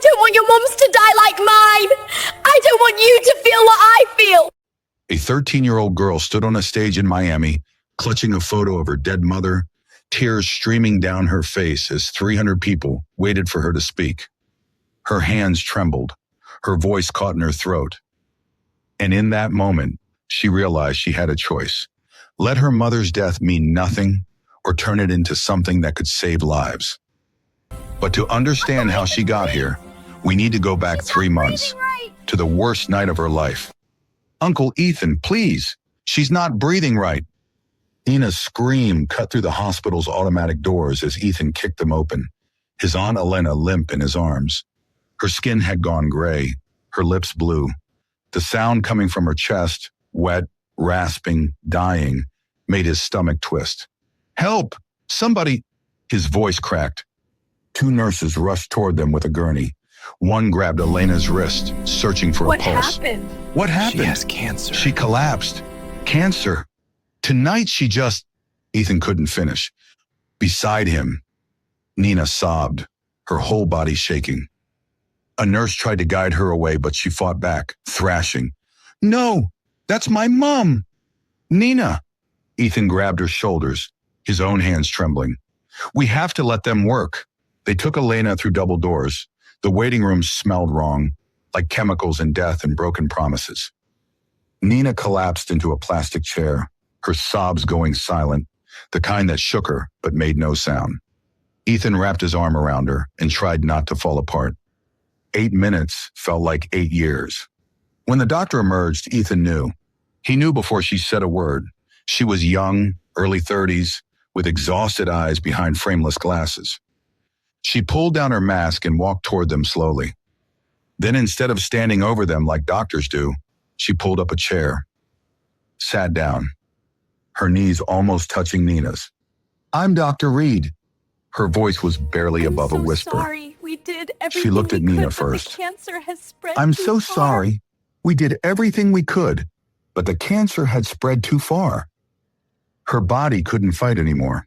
don't want your moms to die like mine. I don't want you to feel what I feel. A 13-year-old girl stood on a stage in Miami, clutching a photo of her dead mother, tears streaming down her face as 300 people waited for her to speak. Her hands trembled, her voice caught in her throat. And in that moment, she realized she had a choice. Let her mother's death mean nothing or turn it into something that could save lives. But to understand how she got here, we need to go back 3 months to the worst night of her life. Uncle Ethan, please, she's not breathing right. Nina's scream cut through the hospital's automatic doors as Ethan kicked them open, his Aunt Elena limp in his arms. Her skin had gone gray, her lips blue. The sound coming from her chest, wet, rasping, dying, made his stomach twist. Help! Somebody! His voice cracked. 2 nurses rushed toward them with a gurney. One grabbed Elena's wrist, searching for a pulse. What happened? What happened? She has cancer. She collapsed. Cancer. Tonight she just... Ethan couldn't finish. Beside him, Nina sobbed, her whole body shaking. A nurse tried to guide her away, but she fought back, thrashing. No, that's my mom. Nina. Ethan grabbed her shoulders, his own hands trembling. We have to let them work. They took Elena through double doors. The waiting room smelled wrong, like chemicals and death and broken promises. Nina collapsed into a plastic chair, her sobs going silent, the kind that shook her but made no sound. Ethan wrapped his arm around her and tried not to fall apart. 8 minutes felt like 8 years. When the doctor emerged, Ethan knew. He knew before she said a word. She was young, early 30s, with exhausted eyes behind frameless glasses. She pulled down her mask and walked toward them slowly. Then instead of standing over them like doctors do, she pulled up a chair, sat down, her knees almost touching Nina's. I'm Dr. Reed. Her voice was barely above a whisper. Sorry. We did everything She looked at we Nina could, first. But the cancer has spread I'm too so far. sorry. We did everything we could, but the cancer had spread too far. Her body couldn't fight anymore.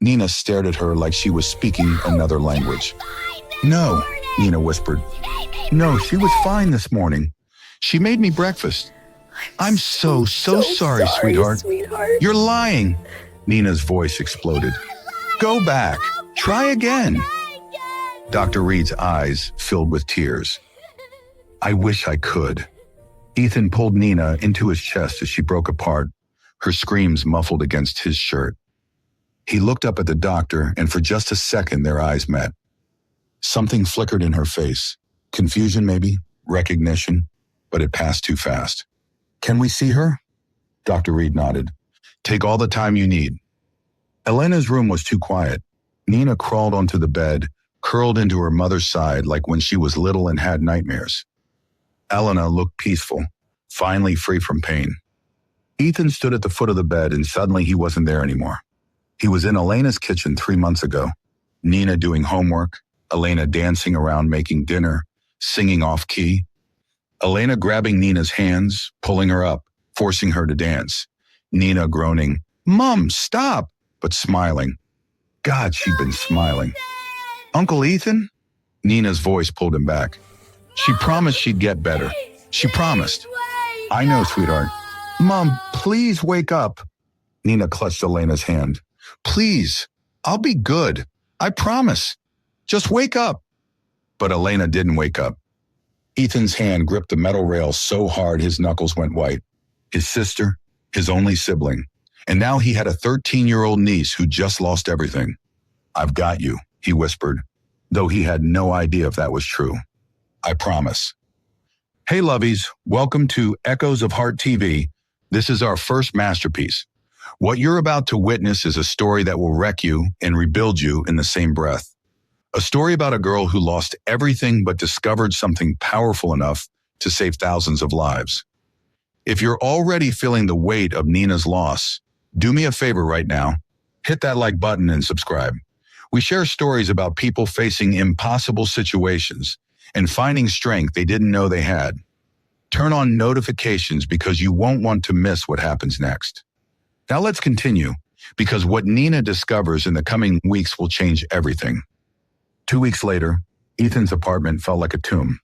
Nina stared at her like she was speaking another language. No, Nina whispered. No, she was fine this morning. She made me breakfast. I'm so sorry, sweetheart. You're lying. Nina's voice exploded. Go back. Try again. Dr. Reed's eyes filled with tears. I wish I could. Ethan pulled Nina into his chest as she broke apart, her screams muffled against his shirt. He looked up at the doctor, and for just a second their eyes met. Something flickered in her face. Confusion, maybe? Recognition? But it passed too fast. Can we see her? Dr. Reed nodded. Take all the time you need. Elena's room was too quiet. Nina crawled onto the bed, curled into her mother's side like when she was little and had nightmares. Elena looked peaceful, finally free from pain. Ethan stood at the foot of the bed, and suddenly he wasn't there anymore. He was in Elena's kitchen 3 months ago. Nina doing homework, Elena dancing around making dinner, singing off key. Elena grabbing Nina's hands, pulling her up, forcing her to dance. Nina groaning, Mom, stop, but smiling. God, she'd been smiling. Uncle Ethan? Nina's voice pulled him back. She promised she'd get better. She promised. I know, sweetheart. Mom, please wake up. Nina clutched Elena's hand. Please, I'll be good. I promise. Just wake up. But Elena didn't wake up. Ethan's hand gripped the metal rail so hard his knuckles went white. His sister, his only sibling. And now he had a 13-year-old niece who just lost everything. I've got you, he whispered, though he had no idea if that was true. I promise. Hey, lovies, welcome to Echoes of Heart TV. This is our first masterpiece. What you're about to witness is a story that will wreck you and rebuild you in the same breath. A story about a girl who lost everything but discovered something powerful enough to save thousands of lives. If you're already feeling the weight of Nina's loss, do me a favor right now. Hit that like button and subscribe. We share stories about people facing impossible situations and finding strength they didn't know they had. Turn on notifications because you won't want to miss what happens next. Now let's continue, because what Nina discovers in the coming weeks will change everything. 2 weeks later, Ethan's apartment felt like a tomb.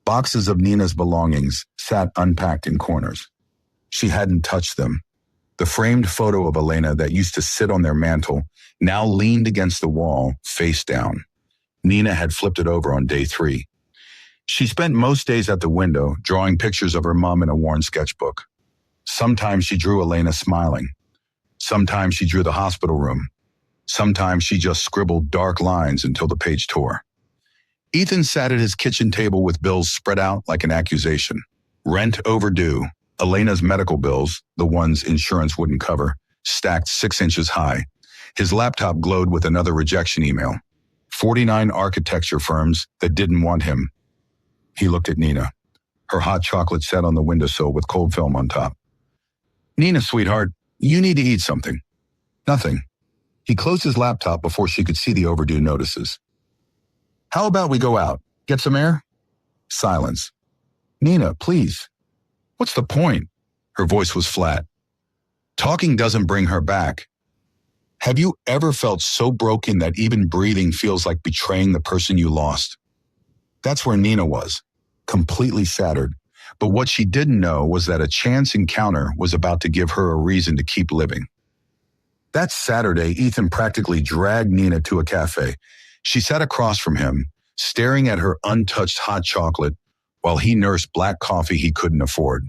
Boxes of Nina's belongings sat unpacked in corners. She hadn't touched them. The framed photo of Elena that used to sit on their mantel now leaned against the wall, face down. Nina had flipped it over on day 3. She spent most days at the window, drawing pictures of her mom in a worn sketchbook. Sometimes she drew Elena smiling. Sometimes she drew the hospital room. Sometimes she just scribbled dark lines until the page tore. Ethan sat at his kitchen table with bills spread out like an accusation. Rent overdue, Elena's medical bills, the ones insurance wouldn't cover, stacked 6 inches high. His laptop glowed with another rejection email. 49 architecture firms that didn't want him. He looked at Nina. Her hot chocolate sat on the windowsill with cold film on top. Nina, sweetheart, you need to eat something. Nothing. He closed his laptop before she could see the overdue notices. How about we go out? Get some air? Silence. Nina, please. What's the point? Her voice was flat. Talking doesn't bring her back. Have you ever felt so broken that even breathing feels like betraying the person you lost? That's where Nina was, completely shattered. But what she didn't know was that a chance encounter was about to give her a reason to keep living. That Saturday, Ethan practically dragged Nina to a cafe. She sat across from him, staring at her untouched hot chocolate while he nursed black coffee he couldn't afford.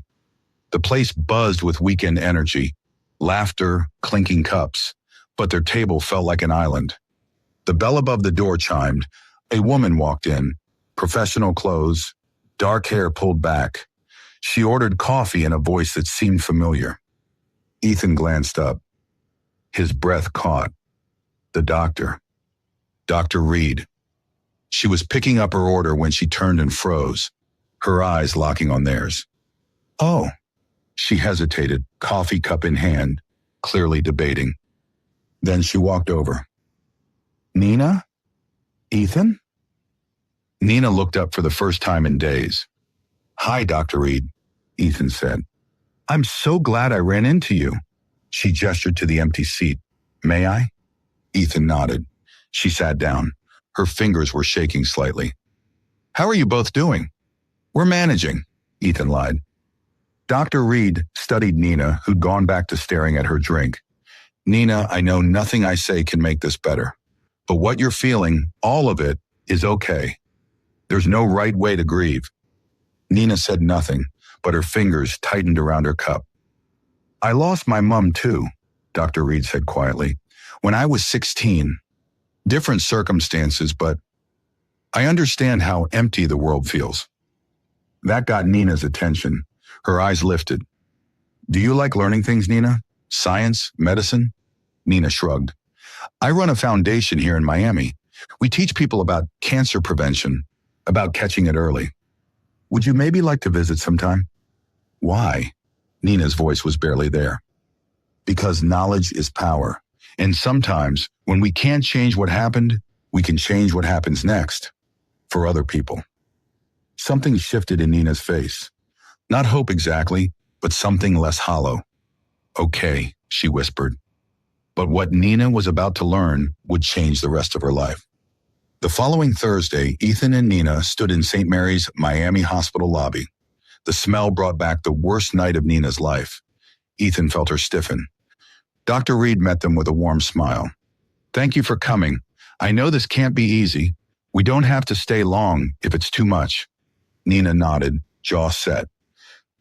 The place buzzed with weekend energy, laughter, clinking cups, but their table felt like an island. The bell above the door chimed. A woman walked in, professional clothes, dark hair pulled back. She ordered coffee in a voice that seemed familiar. Ethan glanced up. His breath caught. The doctor. Dr. Reed. She was picking up her order when she turned and froze, her eyes locking on theirs. Oh, she hesitated, coffee cup in hand, clearly debating. Then she walked over. Nina? Ethan? Nina looked up for the first time in days. Hi, Dr. Reed, Ethan said. I'm so glad I ran into you. She gestured to the empty seat. May I? Ethan nodded. She sat down. Her fingers were shaking slightly. How are you both doing? We're managing, Ethan lied. Dr. Reed studied Nina, who'd gone back to staring at her drink. Nina, I know nothing I say can make this better. But what you're feeling, all of it, is okay. There's no right way to grieve. Nina said nothing, but her fingers tightened around her cup. I lost my mom too, Dr. Reed said quietly, when I was 16. Different circumstances, but I understand how empty the world feels. That got Nina's attention. Her eyes lifted. Do you like learning things, Nina? Science? Medicine? Nina shrugged. I run a foundation here in Miami. We teach people about cancer prevention, about catching it early. Would you maybe like to visit sometime? Why? Nina's voice was barely there. Because knowledge is power. And sometimes, when we can't change what happened, we can change what happens next. For other people. Something shifted in Nina's face. Not hope exactly, but something less hollow. Okay, she whispered. But what Nina was about to learn would change the rest of her life. The following Thursday, Ethan and Nina stood in St. Mary's Miami hospital lobby. The smell brought back the worst night of Nina's life. Ethan felt her stiffen. Dr. Reed met them with a warm smile. Thank you for coming. I know this can't be easy. We don't have to stay long if it's too much. Nina nodded, jaw set.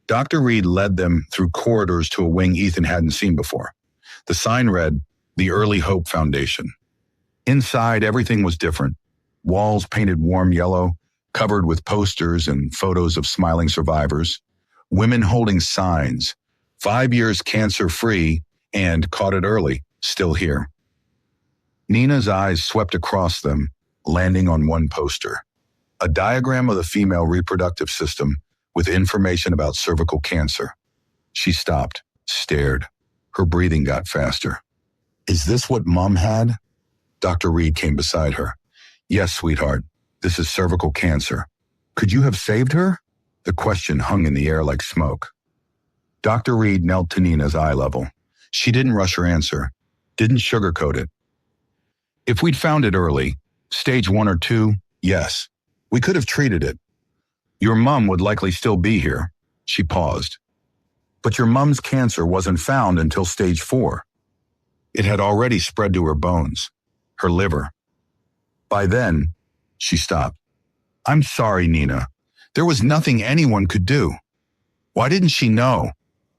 Dr. Reed led them through corridors to a wing Ethan hadn't seen before. The sign read, The Early Hope Foundation. Inside, everything was different. Walls painted warm yellow, covered with posters and photos of smiling survivors. Women holding signs, 5 years cancer-free and caught it early, still here. Nina's eyes swept across them, landing on one poster. A diagram of the female reproductive system with information about cervical cancer. She stopped, stared. Her breathing got faster. Is this what Mom had? Dr. Reed came beside her. Yes, sweetheart. This is cervical cancer. Could you have saved her? The question hung in the air like smoke. Dr. Reed knelt to Nina's eye level. She didn't rush her answer, didn't sugarcoat it. If we'd found it early, stage 1 or 2, Yes, we could have treated it. Your mom would likely still be here. She paused. But your mom's cancer wasn't found until stage 4. It had already spread to her bones, her liver. By then, she stopped. I'm sorry, Nina. There was nothing anyone could do. Why didn't she know?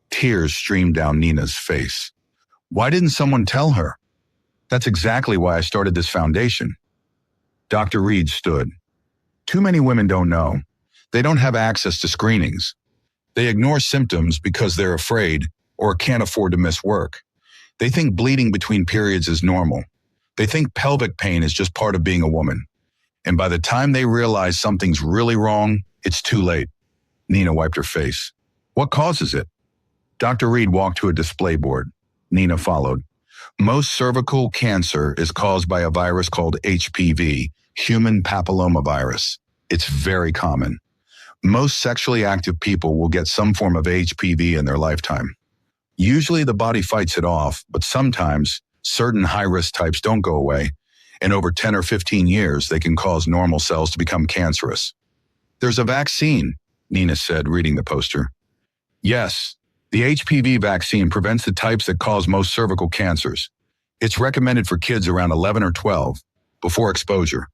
Tears streamed down Nina's face. Why didn't someone tell her? That's exactly why I started this foundation. Dr. Reed stood. Too many women don't know. They don't have access to screenings. They ignore symptoms because they're afraid or can't afford to miss work. They think bleeding between periods is normal. They think pelvic pain is just part of being a woman. And by the time they realize something's really wrong, it's too late. Nina wiped her face. What causes it? Dr. Reed walked to a display board. Nina followed. Most cervical cancer is caused by a virus called HPV, human papillomavirus. It's very common. Most sexually active people will get some form of HPV in their lifetime. Usually the body fights it off, but sometimes certain high-risk types don't go away, and over 10 or 15 years, they can cause normal cells to become cancerous. There's a vaccine, Nina said, reading the poster. Yes, the HPV vaccine prevents the types that cause most cervical cancers. It's recommended for kids around 11 or 12, before exposure.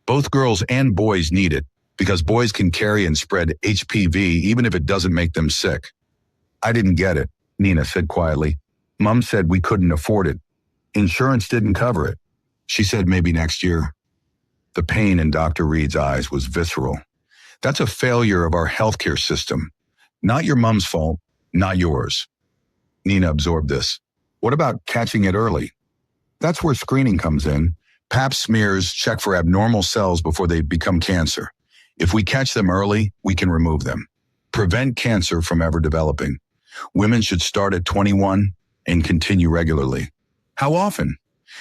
Both girls and boys need it, because boys can carry and spread HPV even if it doesn't make them sick. I didn't get it, Nina said quietly. Mom said we couldn't afford it. Insurance didn't cover it. She said maybe next year. The pain in Dr. Reed's eyes was visceral. That's a failure of our healthcare system. Not your mom's fault, not yours. Nina absorbed this. What about catching it early? That's where screening comes in. Pap smears check for abnormal cells before they become cancer. If we catch them early, we can remove them. Prevent cancer from ever developing. Women should start at 21 and continue regularly. How often?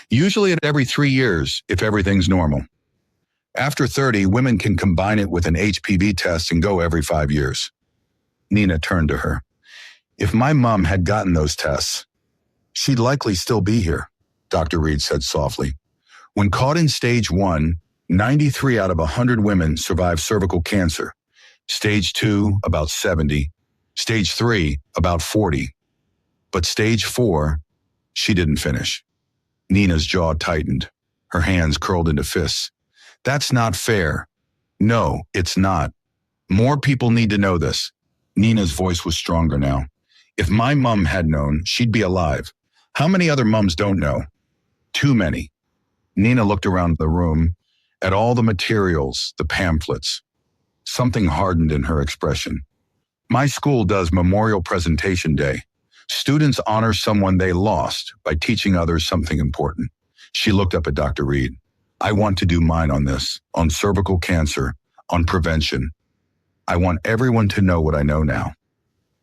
Usually at every 3 years, if everything's normal. After 30, women can combine it with an HPV test and go every 5 years. Nina turned to her. If my mom had gotten those tests, she'd likely still be here, Dr. Reed said softly. When caught in stage 1, 93 out of 100 women survive cervical cancer. Stage 2, about 70. Stage 3, about 40. But stage 4, she didn't finish. Nina's jaw tightened. Her hands curled into fists. That's not fair. No, it's not. More people need to know this. Nina's voice was stronger now. If my mom had known, she'd be alive. How many other moms don't know? Too many. Nina looked around the room at all the materials, the pamphlets. Something hardened in her expression. My school does Memorial Presentation Day. Students honor someone they lost by teaching others something important. She looked up at Dr. Reed. I want to do mine on this, on cervical cancer, on prevention. I want everyone to know what I know now.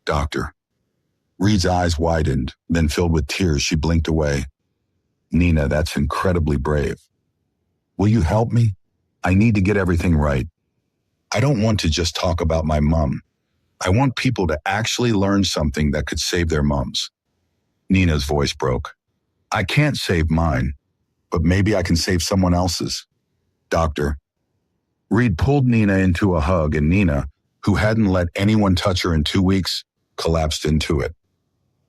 Doctor. Reed's eyes widened, then filled with tears. She blinked away. Nina, that's incredibly brave. Will you help me? I need to get everything right. I don't want to just talk about my mom. I want people to actually learn something that could save their moms. Nina's voice broke. I can't save mine, but maybe I can save someone else's. Doctor. Reed pulled Nina into a hug, and Nina, who hadn't let anyone touch her in 2 weeks, collapsed into it.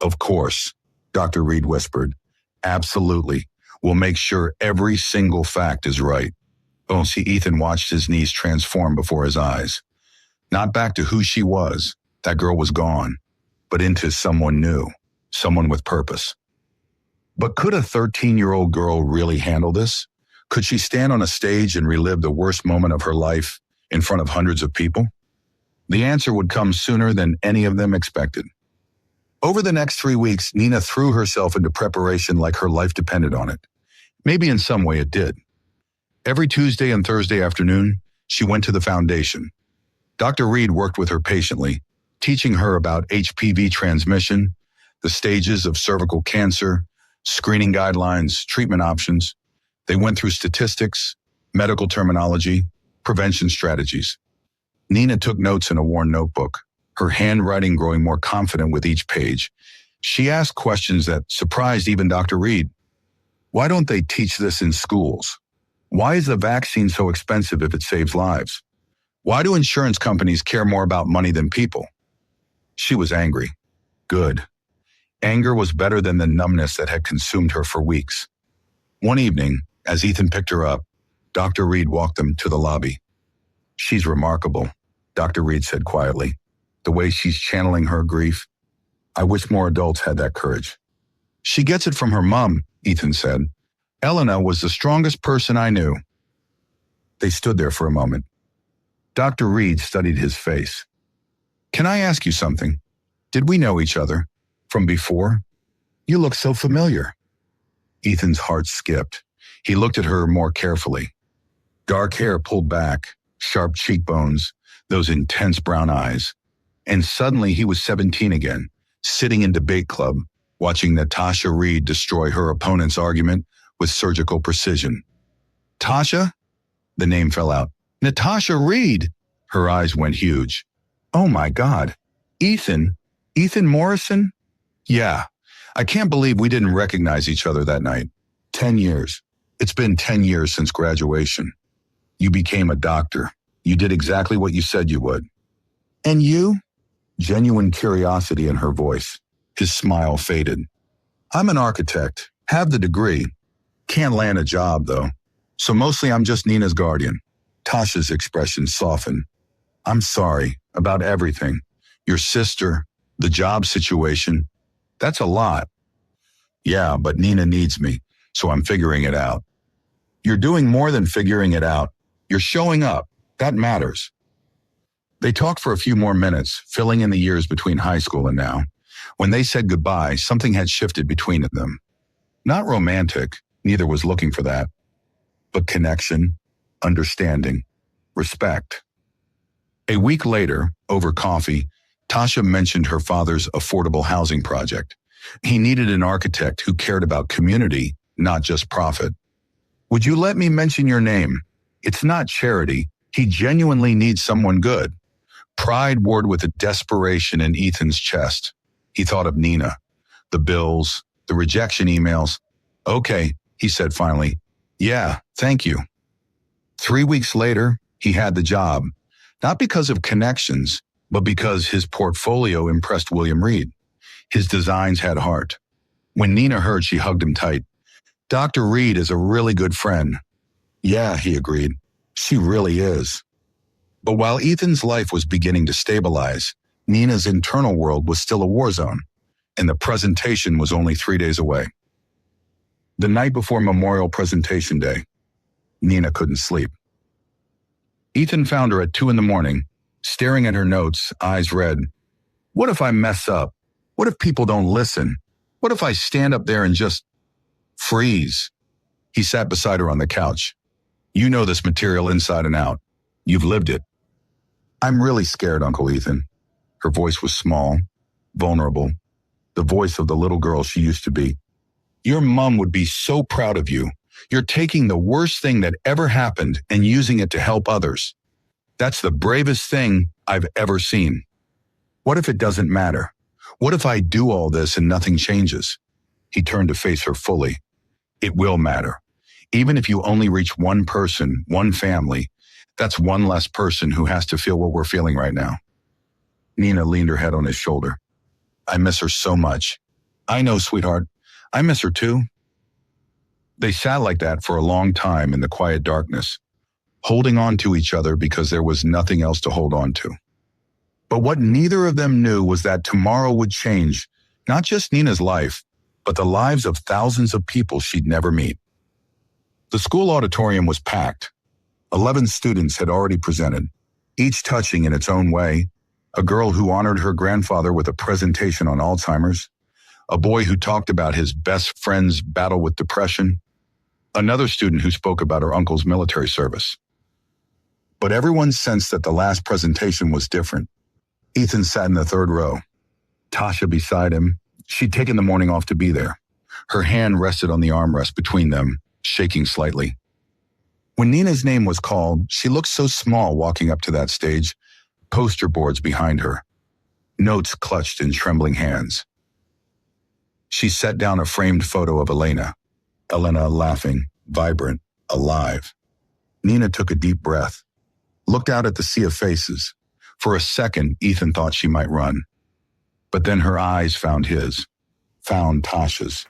Of course, Dr. Reed whispered. Absolutely. We'll make sure every single fact is right. Oh, see, Ethan watched his niece transform before his eyes. Not back to who she was. That girl was gone. But into someone new. Someone with purpose. But could a 13-year-old girl really handle this? Could she stand on a stage and relive the worst moment of her life in front of hundreds of people? The answer would come sooner than any of them expected. Over the next 3 weeks, Nina threw herself into preparation like her life depended on it. Maybe in some way it did. Every Tuesday and Thursday afternoon, she went to the foundation. Dr. Reed worked with her patiently, teaching her about HPV transmission, the stages of cervical cancer, screening guidelines, treatment options. They went through statistics, medical terminology, prevention strategies. Nina took notes in a worn notebook, her handwriting growing more confident with each page. She asked questions that surprised even Dr. Reed. Why don't they teach this in schools? Why is the vaccine so expensive if it saves lives? Why do insurance companies care more about money than people? She was angry. Good. Anger was better than the numbness that had consumed her for weeks. One evening, as Ethan picked her up, Dr. Reed walked them to the lobby. She's remarkable, Dr. Reed said quietly. The way she's channeling her grief. I wish more adults had that courage. She gets it from her mom, Ethan said. Elena was the strongest person I knew. They stood there for a moment. Dr. Reed studied his face. Can I ask you something? Did we know each other? From before? You look so familiar. Ethan's heart skipped. He looked at her more carefully. Dark hair pulled back, sharp cheekbones, those intense brown eyes. And suddenly he was 17 again, sitting in debate club, watching Natasha Reed destroy her opponent's argument with surgical precision. Tasha? The name fell out. Natasha Reed! Her eyes went huge. Oh my God. Ethan? Ethan Morrison? Yeah. I can't believe we didn't recognize each other that night. 10 years. It's been 10 years since graduation. You became a doctor. You did exactly what you said you would. And you? Genuine curiosity in her voice. His smile faded. I'm an architect. Have the degree. Can't land a job, though. So mostly I'm just Nina's guardian. Tasha's expression softened. I'm sorry about everything. Your sister, the job situation. That's a lot. Yeah, but Nina needs me, so I'm figuring it out. You're doing more than figuring it out. You're showing up. That matters. They talked for a few more minutes, filling in the years between high school and now. When they said goodbye, something had shifted between them. Not romantic, neither was looking for that, but connection, understanding, respect. A week later, over coffee, Tasha mentioned her father's affordable housing project. He needed an architect who cared about community, not just profit. Would you let me mention your name? It's not charity. He genuinely needs someone good. Pride warred with a desperation in Ethan's chest. He thought of Nina, the bills, the rejection emails. Okay, he said finally. Yeah, thank you. 3 weeks later, he had the job, not because of connections, but because his portfolio impressed William Reed. His designs had heart. When Nina heard, she hugged him tight. Dr. Reed is a really good friend. Yeah, he agreed. She really is. But while Ethan's life was beginning to stabilize, Nina's internal world was still a war zone, and the presentation was only 3 days away. The night before Memorial Presentation Day, Nina couldn't sleep. Ethan found her at 2 a.m, staring at her notes, eyes red. What if I mess up? What if people don't listen? What if I stand up there and just freeze? He sat beside her on the couch. You know this material inside and out. You've lived it. I'm really scared, Uncle Ethan. Her voice was small, vulnerable, the voice of the little girl she used to be. Your mom would be so proud of you. You're taking the worst thing that ever happened and using it to help others. That's the bravest thing I've ever seen. What if it doesn't matter? What if I do all this and nothing changes? He turned to face her fully. It will matter. Even if you only reach one person, one family, that's one less person who has to feel what we're feeling right now. Nina leaned her head on his shoulder. I miss her so much. I know, sweetheart. I miss her too. They sat like that for a long time in the quiet darkness, holding on to each other because there was nothing else to hold on to. But what neither of them knew was that tomorrow would change, not just Nina's life, but the lives of thousands of people she'd never meet. The school auditorium was packed. 11 students had already presented, each touching in its own way. A girl who honored her grandfather with a presentation on Alzheimer's, a boy who talked about his best friend's battle with depression, another student who spoke about her uncle's military service. But everyone sensed that the last presentation was different. Ethan sat in the third row. Tasha beside him. She'd taken the morning off to be there. Her hand rested on the armrest between them, shaking slightly. When Nina's name was called, she looked so small walking up to that stage, poster boards behind her, notes clutched in trembling hands. She set down a framed photo of Elena laughing, vibrant, alive. Nina took a deep breath, looked out at the sea of faces. For a second, Ethan thought she might run. But then her eyes found his, found Tasha's,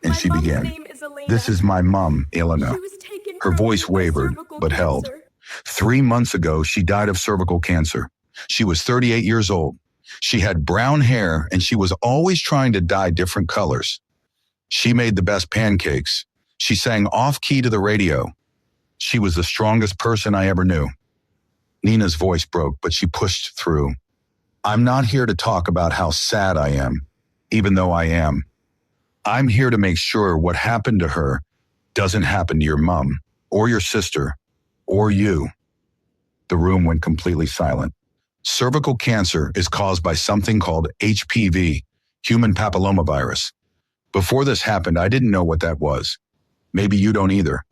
and she began. Name is Elena. This is my mom, Elena. She was taken Her early voice with wavered, cervical but held. cancer. 3 months ago, she died of cervical cancer. She was 38 years old. She had brown hair, and she was always trying to dye different colors. She made the best pancakes. She sang off-key to the radio. She was the strongest person I ever knew. Nina's voice broke, but she pushed through. I'm not here to talk about how sad I am, even though I am. I'm here to make sure what happened to her doesn't happen to your mom, or your sister, or you. The room went completely silent. Cervical cancer is caused by something called HPV, human papillomavirus. Before this happened, I didn't know what that was. Maybe you don't either.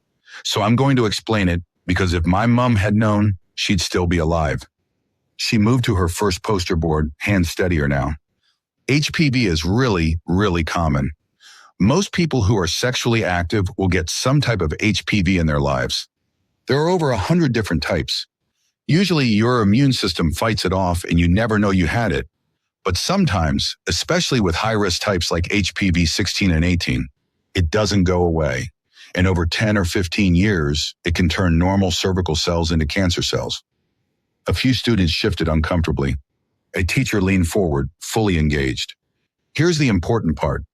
So I'm going to explain it, because if my mom had known, she'd still be alive. She moved to her first poster board, hands steadier now. HPV is really, really common. Most people who are sexually active will get some type of HPV in their lives. There are over 100 different types. Usually your immune system fights it off and you never know you had it. But sometimes, especially with high-risk types like HPV 16 and 18, it doesn't go away. And over 10 or 15 years, it can turn normal cervical cells into cancer cells. A few students shifted uncomfortably. A teacher leaned forward, fully engaged. Here's the important part.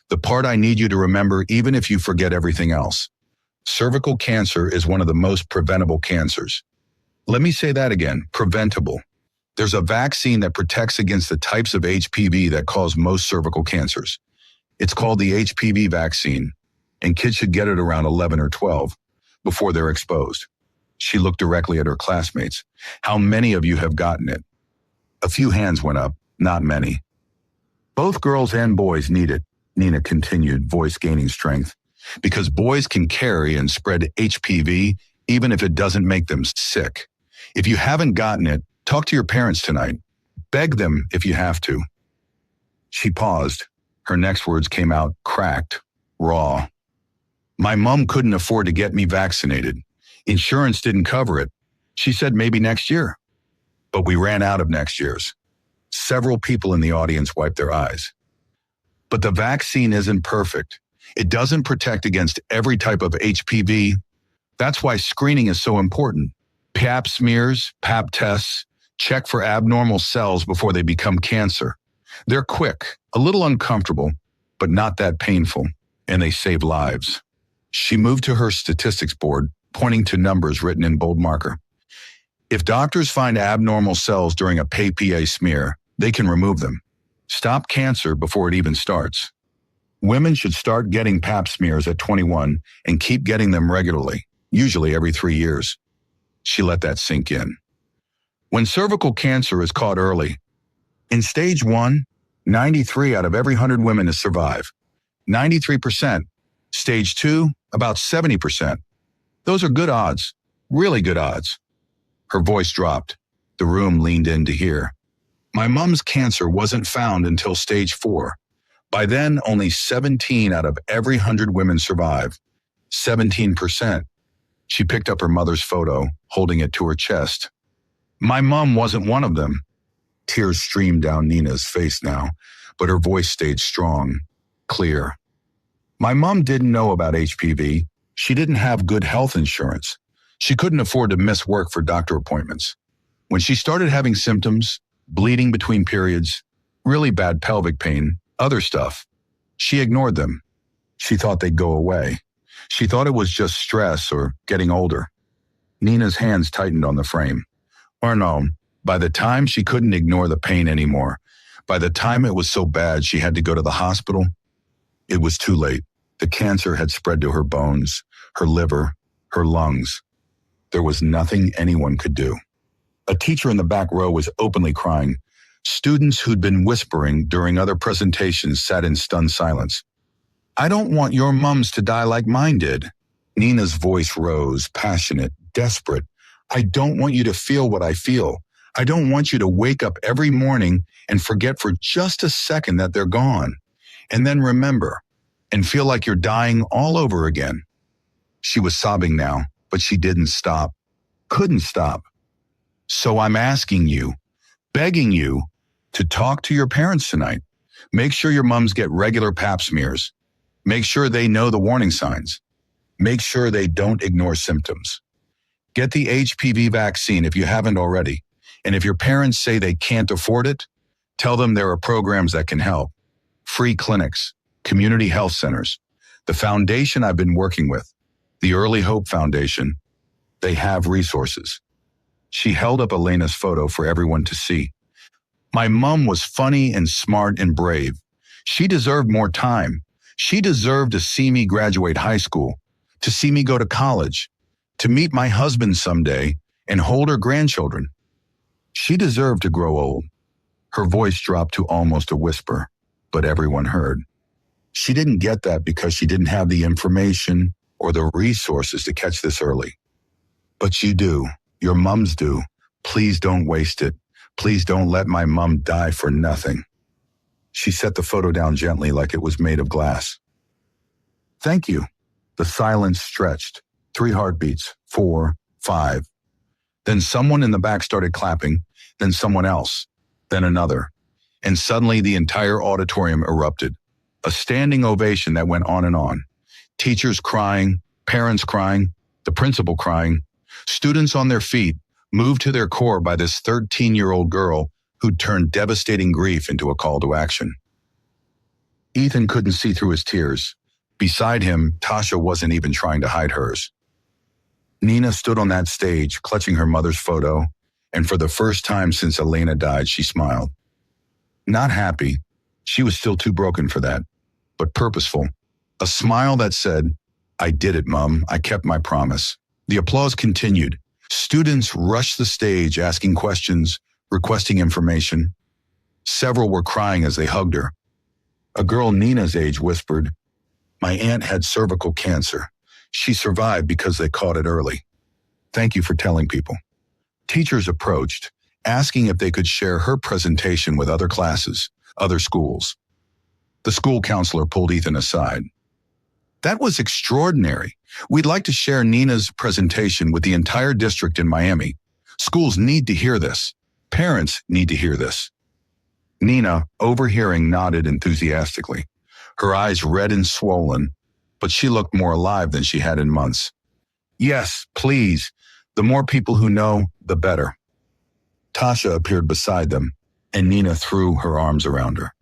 The part I need you to remember even if you forget everything else. Cervical cancer is one of the most preventable cancers. Let me say that again, preventable. There's a vaccine that protects against the types of HPV that cause most cervical cancers. It's called the HPV vaccine, and kids should get it around 11 or 12 before they're exposed. She looked directly at her classmates. How many of you have gotten it? A few hands went up, not many. Both girls and boys need it, Nina continued, voice gaining strength, because boys can carry and spread HPV even if it doesn't make them sick. If you haven't gotten it, talk to your parents tonight. Beg them if you have to. She paused. Her next words came out cracked, raw. My mom couldn't afford to get me vaccinated. Insurance didn't cover it. She said maybe next year. But we ran out of next year's. Several people in the audience wiped their eyes. But the vaccine isn't perfect. It doesn't protect against every type of HPV. That's why screening is so important. Pap smears, Pap tests, check for abnormal cells before they become cancer. They're quick, a little uncomfortable, but not that painful, and they save lives. She moved to her statistics board, pointing to numbers written in bold marker. If doctors find abnormal cells during a PA smear, they can remove them. Stop cancer before it even starts. Women should start getting Pap smears at 21 and keep getting them regularly, usually every 3 years. She let that sink in. When cervical cancer is caught early, in stage 1, 93 out of every 100 women survive. 93%. Stage 2, about 70%. Those are good odds, really good odds. Her voice dropped. The room leaned in to hear. My mom's cancer wasn't found until stage 4. By then, only 17 out of every 100 women survive. 17%. She picked up her mother's photo, holding it to her chest. My mom wasn't one of them. Tears streamed down Nina's face now, but her voice stayed strong, clear. My mom didn't know about HPV. She didn't have good health insurance. She couldn't afford to miss work for doctor appointments. When she started having symptoms, bleeding between periods, really bad pelvic pain, other stuff, she ignored them. She thought they'd go away. She thought it was just stress or getting older. Nina's hands tightened on the frame. Or no, by the time she couldn't ignore the pain anymore, by the time it was so bad she had to go to the hospital, it was too late. The cancer had spread to her bones, her liver, her lungs. There was nothing anyone could do. A teacher in the back row was openly crying. Students who'd been whispering during other presentations sat in stunned silence. I don't want your mums to die like mine did. Nina's voice rose, passionate, desperate. I don't want you to feel what I feel. I don't want you to wake up every morning and forget for just a second that they're gone. And then remember and feel like you're dying all over again. She was sobbing now, but she didn't stop. couldn't stop. So I'm asking you, begging you, to talk to your parents tonight. Make sure your moms get regular pap smears. Make sure they know the warning signs. Make sure they don't ignore symptoms. Get the HPV vaccine if you haven't already. And if your parents say they can't afford it, tell them there are programs that can help. Free clinics, community health centers. The foundation I've been working with, the Early Hope Foundation, they have resources. She held up Elena's photo for everyone to see. My mom was funny and smart and brave. She deserved more time. She deserved to see me graduate high school, to see me go to college, to meet my husband someday and hold her grandchildren. She deserved to grow old. Her voice dropped to almost a whisper, but everyone heard. She didn't get that because she didn't have the information or the resources to catch this early. But you do. Your mums do. Please don't waste it. Please don't let my mom die for nothing. She set the photo down gently like it was made of glass. Thank you. The silence stretched. 3 heartbeats. 4, 5. Then someone in the back started clapping, then someone else, then another. And suddenly the entire auditorium erupted. A standing ovation that went on and on. Teachers crying, parents crying, the principal crying, students on their feet, moved to their core by this 13-year-old girl who'd turned devastating grief into a call to action. Ethan couldn't see through his tears. Beside him, Tasha wasn't even trying to hide hers. Nina stood on that stage, clutching her mother's photo, and for the first time since Elena died, she smiled. Not happy. She was still too broken for that, but purposeful. A smile that said, "I did it, Mom. I kept my promise." The applause continued. Students rushed the stage, asking questions, requesting information. Several were crying as they hugged her. A girl Nina's age whispered, "My aunt had cervical cancer. She survived because they caught it early. Thank you for telling people." Teachers approached, asking if they could share her presentation with other classes, other schools. The school counselor pulled Ethan aside. "That was extraordinary. We'd like to share Nina's presentation with the entire district in Miami. Schools need to hear this. Parents need to hear this." Nina, overhearing, nodded enthusiastically. Her eyes red and swollen, but she looked more alive than she had in months. "Yes, please. The more people who know, the better." Tasha appeared beside them, and Nina threw her arms around her.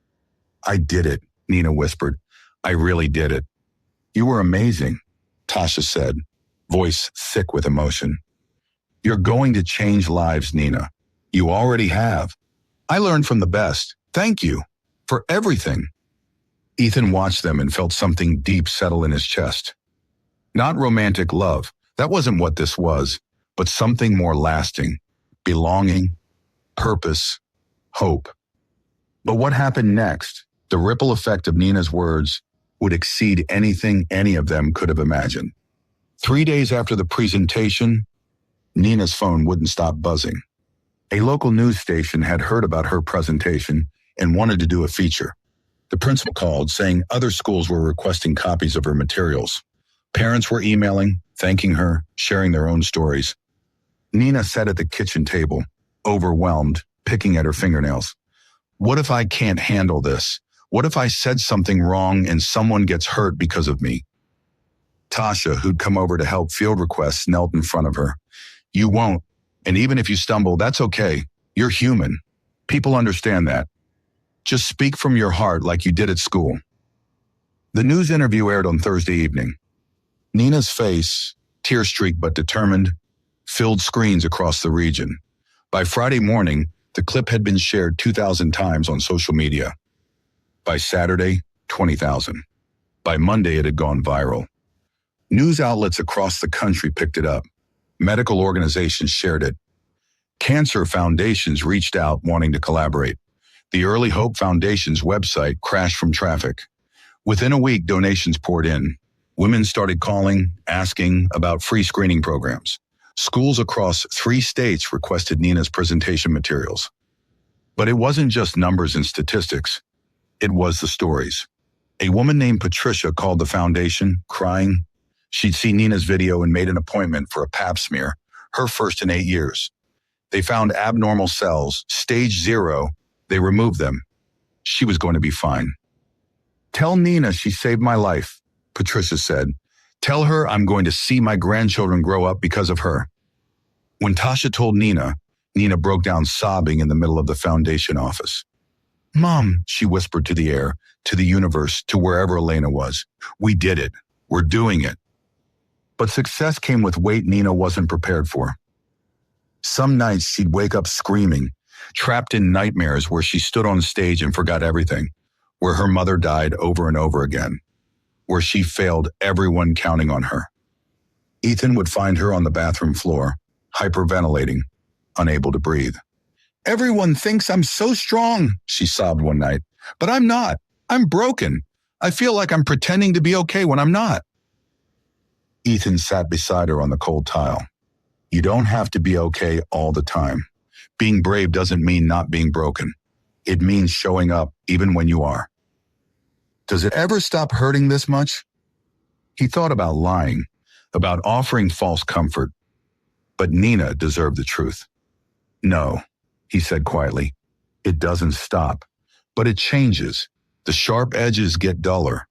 "I did it," Nina whispered. "I really did it." "You were amazing," Tasha said, voice thick with emotion. "You're going to change lives, Nina. You already have. I learned from the best. Thank you for everything." Ethan watched them and felt something deep settle in his chest. Not romantic love, that wasn't what this was, but something more lasting, belonging, purpose, hope. But what happened next, the ripple effect of Nina's words, would exceed anything any of them could have imagined. 3 days after the presentation, Nina's phone wouldn't stop buzzing. A local news station had heard about her presentation and wanted to do a feature. The principal called, saying other schools were requesting copies of her materials. Parents were emailing, thanking her, sharing their own stories. Nina sat at the kitchen table, overwhelmed, picking at her fingernails. What if I can't handle this? What if I said something wrong and someone gets hurt because of me? Tasha, who'd come over to help field requests, knelt in front of her. "You won't. And even if you stumble, that's okay. You're human. People understand that. Just speak from your heart like you did at school." The news interview aired on Thursday evening. Nina's face, tear-streaked but determined, filled screens across the region. By Friday morning, the clip had been shared 2,000 times on social media. By Saturday, 20,000. By Monday, it had gone viral. News outlets across the country picked it up. Medical organizations shared it. Cancer foundations reached out wanting to collaborate. The Early Hope Foundation's website crashed from traffic. Within a week, donations poured in. Women started calling, asking about free screening programs. Schools across 3 states requested Nina's presentation materials. But it wasn't just numbers and statistics. It was the stories. A woman named Patricia called the foundation, crying. She'd seen Nina's video and made an appointment for a pap smear. her first in 8 years. They found abnormal cells, stage 0. They removed them. She was going to be fine. Tell Nina she saved my life, Patricia said. Tell her I'm going to see my grandchildren grow up because of her. When Tasha told Nina, Nina broke down sobbing in the middle of the foundation office. Mom, she whispered to the air, to the universe, to wherever Elena was. We did it. We're doing it. But success came with weight Nina wasn't prepared for. Some nights she'd wake up screaming, trapped in nightmares where she stood on stage and forgot everything, where her mother died over and over again, where she failed everyone counting on her. Ethan would find her on the bathroom floor, hyperventilating, unable to breathe. Everyone thinks I'm so strong, she sobbed one night, but I'm not. I'm broken. I feel like I'm pretending to be okay when I'm not. Ethan sat beside her on the cold tile. You don't have to be okay all the time. Being brave doesn't mean not being broken. It means showing up even when you are. Does it ever stop hurting this much? He thought about lying, about offering false comfort. But Nina deserved the truth. No, he said quietly. It doesn't stop, but it changes. The sharp edges get duller.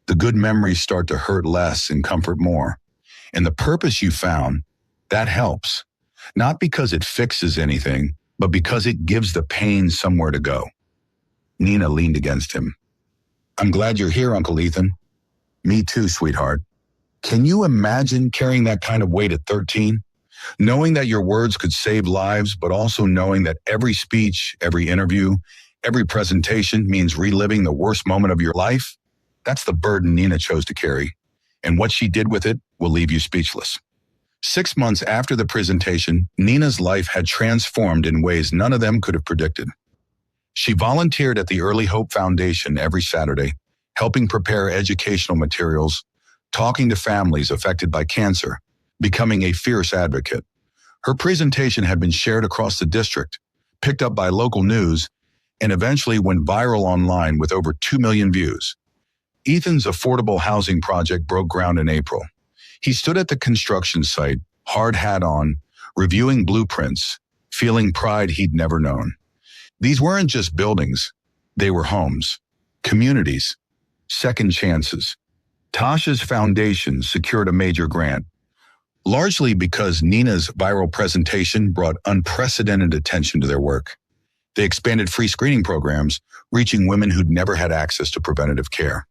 The good memories start to hurt less and comfort more. And the purpose you found, that helps. Not because it fixes anything, but because it gives the pain somewhere to go. Nina leaned against him. I'm glad you're here, Uncle Ethan. Me too, sweetheart. Can you imagine carrying that kind of weight at 13? Knowing that your words could save lives, but also knowing that every speech, every interview, every presentation means reliving the worst moment of your life? That's the burden Nina chose to carry. And what she did with it will leave you speechless. 6 months after the presentation, Nina's life had transformed in ways none of them could have predicted. She volunteered at the Early Hope Foundation every Saturday, helping prepare educational materials, talking to families affected by cancer, becoming a fierce advocate. Her presentation had been shared across the district, picked up by local news, and eventually went viral online with over 2 million views. Ethan's affordable housing project broke ground in April. He stood at the construction site, hard hat on, reviewing blueprints, feeling pride he'd never known. These weren't just buildings. They were homes, communities, second chances. Tasha's foundation secured a major grant, largely because Nina's viral presentation brought unprecedented attention to their work. They expanded free screening programs, reaching women who'd never had access to preventative care.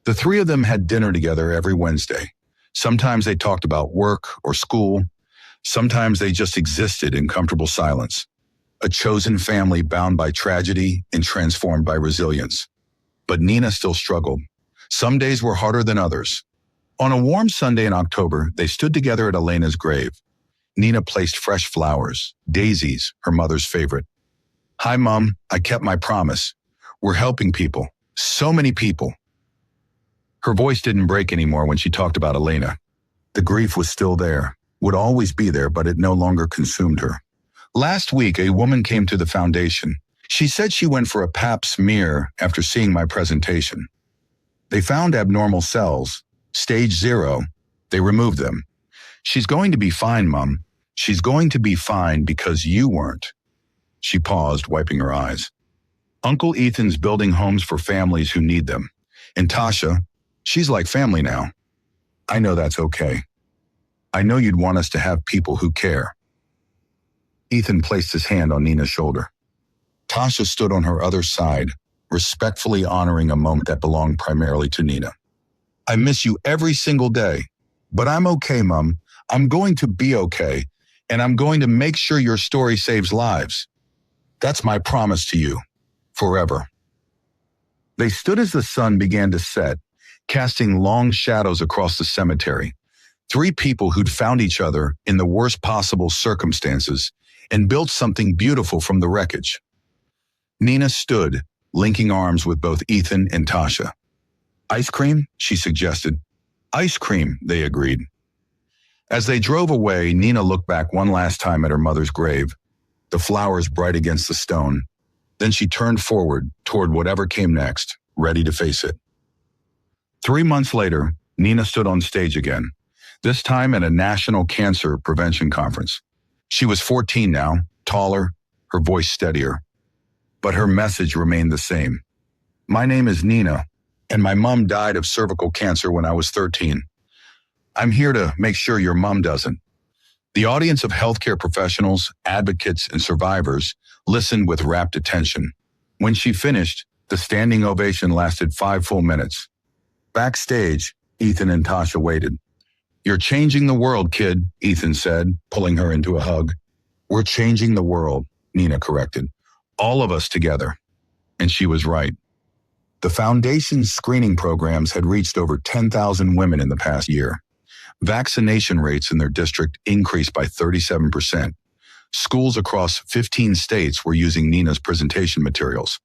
The three of them had dinner together every Wednesday. Sometimes they talked about work or school. Sometimes they just existed in comfortable silence. A chosen family bound by tragedy and transformed by resilience. But Nina still struggled. Some days were harder than others. On a warm Sunday in October, they stood together at Elena's grave. Nina placed fresh flowers, daisies, her mother's favorite. Hi, Mom. I kept my promise. We're helping people. So many people. Her voice didn't break anymore when she talked about Elena. The grief was still there, would always be there, but it no longer consumed her. Last week, a woman came to the foundation. She said she went for a pap smear after seeing my presentation. They found abnormal cells, stage 0. They removed them. She's going to be fine, Mom. She's going to be fine because you weren't. She paused, wiping her eyes. Uncle Ethan's building homes for families who need them. And Tasha, she's like family now. I know that's okay. I know you'd want us to have people who care. Ethan placed his hand on Nina's shoulder. Tasha stood on her other side, respectfully honoring a moment that belonged primarily to Nina. I miss you every single day, but I'm okay, Mom. I'm going to be okay, and I'm going to make sure your story saves lives. That's my promise to you, forever. They stood as the sun began to set, casting long shadows across the cemetery. 3 people who'd found each other in the worst possible circumstances and built something beautiful from the wreckage. Nina stood, linking arms with both Ethan and Tasha. Ice cream? She suggested. Ice cream, they agreed. As they drove away, Nina looked back one last time at her mother's grave, the flowers bright against the stone. Then she turned forward toward whatever came next, ready to face it. 3 months later, Nina stood on stage again. this time at a national cancer prevention conference. She was 14 now, taller, her voice steadier. But her message remained the same. My name is Nina, and my mom died of cervical cancer when I was 13. I'm here to make sure your mom doesn't. The audience of healthcare professionals, advocates, and survivors listened with rapt attention. When she finished, the standing ovation lasted 5 full minutes. Backstage, Ethan and Tasha waited. You're changing the world, kid, Ethan said, pulling her into a hug. We're changing the world, Nina corrected. All of us together. And she was right. The foundation's screening programs had reached over 10,000 women in the past year. Vaccination rates in their district increased by 37%. Schools across 15 states were using Nina's presentation materials.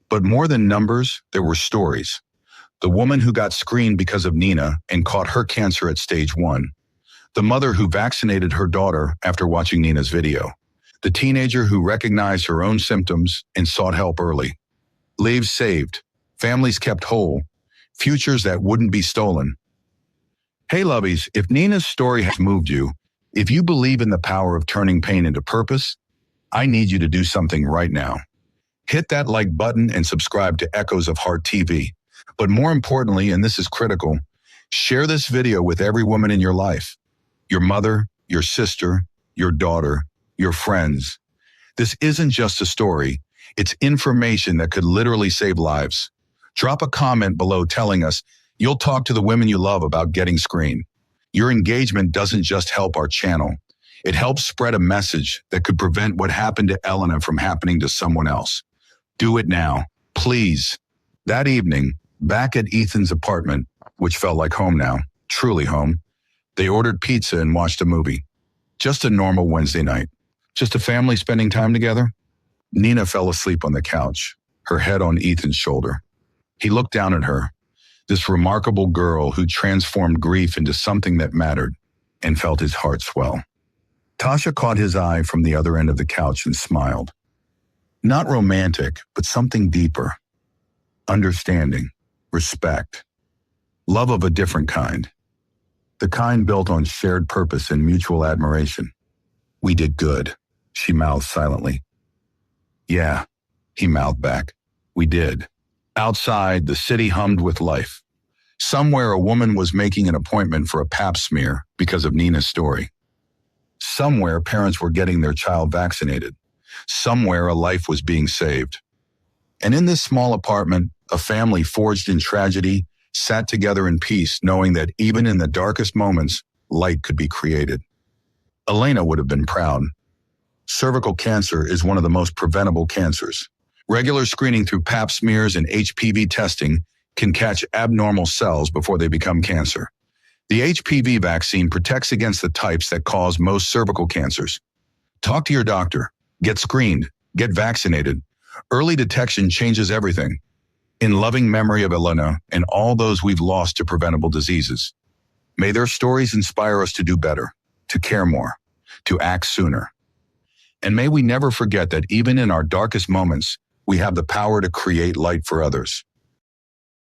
But more than numbers, there were stories. The woman who got screened because of Nina and caught her cancer at stage 1. The mother who vaccinated her daughter after watching Nina's video. The teenager who recognized her own symptoms and sought help early. Lives saved, families kept whole, futures that wouldn't be stolen. Hey, lovies, if Nina's story has moved you, if you believe in the power of turning pain into purpose, I need you to do something right now. Hit that like button and subscribe to Echoes of Heart TV. But more importantly, and this is critical, share this video with every woman in your life. Your mother, your sister, your daughter, your friends. This isn't just a story. It's information that could literally save lives. Drop a comment below telling us you'll talk to the women you love about getting screened. Your engagement doesn't just help our channel. It helps spread a message that could prevent what happened to Elena from happening to someone else. Do it now, please. That evening, back at Ethan's apartment, which felt like home now, truly home, they ordered pizza and watched a movie. Just a normal Wednesday night. Just a family spending time together. Nina fell asleep on the couch, her head on Ethan's shoulder. He looked down at her, this remarkable girl who transformed grief into something that mattered, and felt his heart swell. Tasha caught his eye from the other end of the couch and smiled. Not romantic, but something deeper. Understanding, respect, love of a different kind. The kind built on shared purpose and mutual admiration. We did good, she mouthed silently. Yeah, he mouthed back. We did. Outside, the city hummed with life. Somewhere, a woman was making an appointment for a pap smear because of Nina's story. Somewhere, parents were getting their child vaccinated. Somewhere, a life was being saved. And in this small apartment, a family forged in tragedy sat together in peace, knowing that even in the darkest moments, light could be created. Elena would have been proud. Cervical cancer is one of the most preventable cancers. Regular screening through pap smears and HPV testing can catch abnormal cells before they become cancer. The HPV vaccine protects against the types that cause most cervical cancers. Talk to your doctor. Get screened. Get vaccinated. Early detection changes everything. In loving memory of Elena and all those we've lost to preventable diseases. May their stories inspire us to do better, to care more, to act sooner. And may we never forget that even in our darkest moments, we have the power to create light for others.